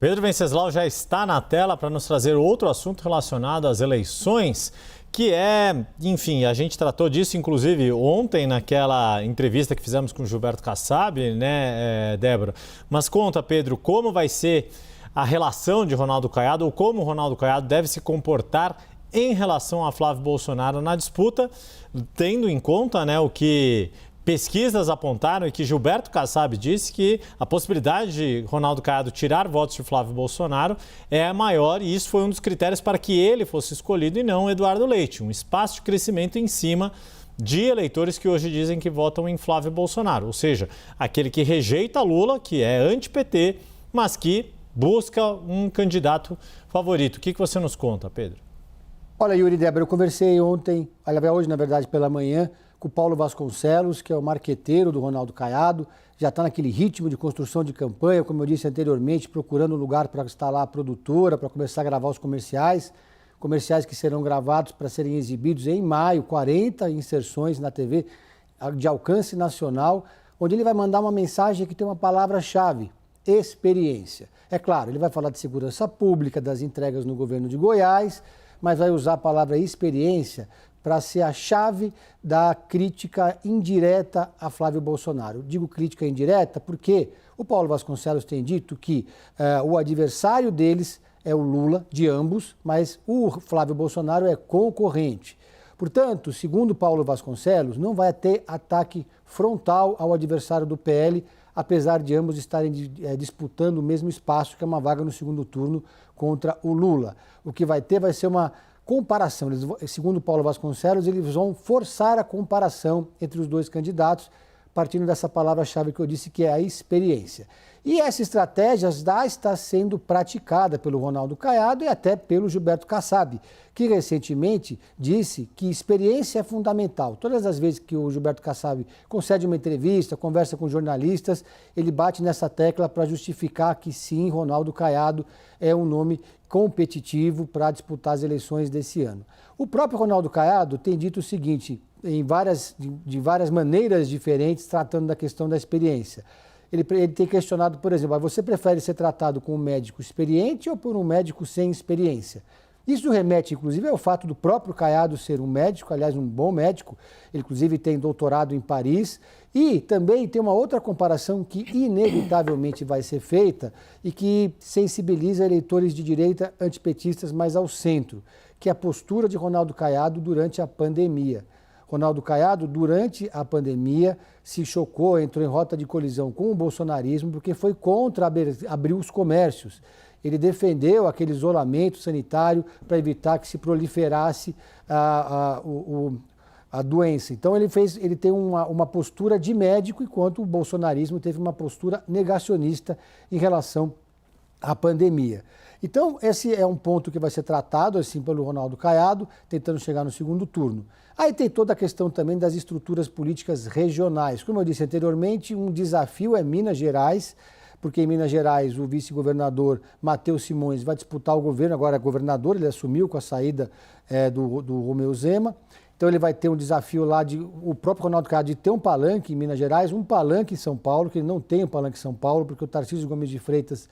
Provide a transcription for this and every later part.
Pedro Venceslau já está na tela para nos trazer outro assunto relacionado às eleições, que enfim, a gente tratou disso inclusive ontem naquela entrevista que fizemos com o Gilberto Kassab, né, Débora? Mas conta, Pedro, como vai ser a relação de Ronaldo Caiado ou como o Ronaldo Caiado deve se comportar em relação a Flávio Bolsonaro na disputa, tendo em conta, né, o que pesquisas apontaram e que Gilberto Kassab disse que a possibilidade de Ronaldo Caiado tirar votos de Flávio Bolsonaro é maior, e isso foi um dos critérios para que ele fosse escolhido e não Eduardo Leite, um espaço de crescimento em cima de eleitores que hoje dizem que votam em Flávio Bolsonaro, ou seja, aquele que rejeita Lula, que é anti-PT, mas que busca um candidato favorito. O que você nos conta, Pedro? Olha, Yuri e Débora, eu conversei ontem, hoje na verdade pela manhã, com o Paulo Vasconcelos, que é o marqueteiro do Ronaldo Caiado, já está naquele ritmo de construção de campanha, como eu disse anteriormente, procurando um lugar para instalar a produtora, para começar a gravar os comerciais que serão gravados para serem exibidos em maio, 40 inserções na TV de alcance nacional, onde ele vai mandar uma mensagem que tem uma palavra-chave: experiência. É claro, ele vai falar de segurança pública, das entregas no governo de Goiás, mas vai usar a palavra experiência para ser a chave da crítica indireta a Flávio Bolsonaro. Digo crítica indireta porque o Paulo Vasconcelos tem dito que o adversário deles é o Lula, de ambos, mas o Flávio Bolsonaro é concorrente. Portanto, segundo Paulo Vasconcelos, não vai ter ataque frontal ao adversário do PL, apesar de ambos estarem disputando o mesmo espaço, que é uma vaga no segundo turno contra o Lula. O que vai ter vai ser uma comparação. Segundo Paulo Vasconcelos, eles vão forçar a comparação entre os dois candidatos, partindo dessa palavra-chave que eu disse, que é a experiência. E essa estratégia já está sendo praticada pelo Ronaldo Caiado e até pelo Gilberto Kassab, que recentemente disse que experiência é fundamental. Todas as vezes que o Gilberto Kassab concede uma entrevista, conversa com jornalistas, ele bate nessa tecla para justificar que sim, Ronaldo Caiado é um nome competitivo para disputar as eleições desse ano. O próprio Ronaldo Caiado tem dito o seguinte, de várias maneiras diferentes, tratando da questão da experiência. Ele tem questionado, por exemplo, você prefere ser tratado com um médico experiente ou por um médico sem experiência? Isso remete, inclusive, ao fato do próprio Caiado ser um médico, aliás, um bom médico. Ele, inclusive, tem doutorado em Paris. E também tem uma outra comparação que inevitavelmente vai ser feita e que sensibiliza eleitores de direita antipetistas mais ao centro, que é a postura de Ronaldo Caiado durante a pandemia. Ronaldo Caiado, durante a pandemia, se chocou, entrou em rota de colisão com o bolsonarismo, porque foi contra abrir os comércios. Ele defendeu aquele isolamento sanitário para evitar que se proliferasse a doença. Então ele tem uma postura de médico, enquanto o bolsonarismo teve uma postura negacionista em relação à pandemia. Então esse é um ponto que vai ser tratado assim pelo Ronaldo Caiado, tentando chegar no segundo turno. Aí tem toda a questão também das estruturas políticas regionais. Como eu disse anteriormente, um desafio é Minas Gerais, porque em Minas Gerais o vice-governador Matheus Simões vai disputar o governo, agora é governador, ele assumiu com a saída do Romeu Zema. Então ele vai ter um desafio lá, o próprio Ronaldo Caiado, de ter um palanque em Minas Gerais, um palanque em São Paulo, que ele não tem um palanque em São Paulo, porque o Tarcísio Gomes de Freitas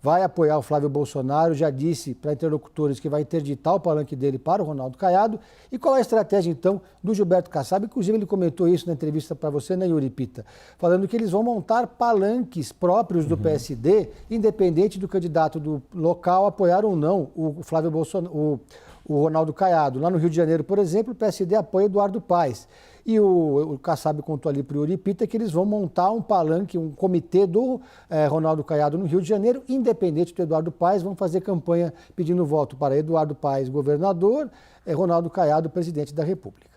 vai apoiar o Flávio Bolsonaro, já disse para interlocutores que vai interditar o palanque dele para o Ronaldo Caiado. E qual é a estratégia, então, do Gilberto Kassab? Inclusive, ele comentou isso na entrevista para você, né, Yuri Pita? Falando que eles vão montar palanques próprios do PSD, independente do candidato do local apoiar ou não o Flávio Bolsonaro, o Ronaldo Caiado. Lá no Rio de Janeiro, por exemplo, o PSD apoia Eduardo Paes. E o Kassab contou ali para o Yuri Pita que eles vão montar um palanque, um comitê do Ronaldo Caiado no Rio de Janeiro, independente do Eduardo Paes, vão fazer campanha pedindo voto para Eduardo Paes, governador, Ronaldo Caiado, presidente da República.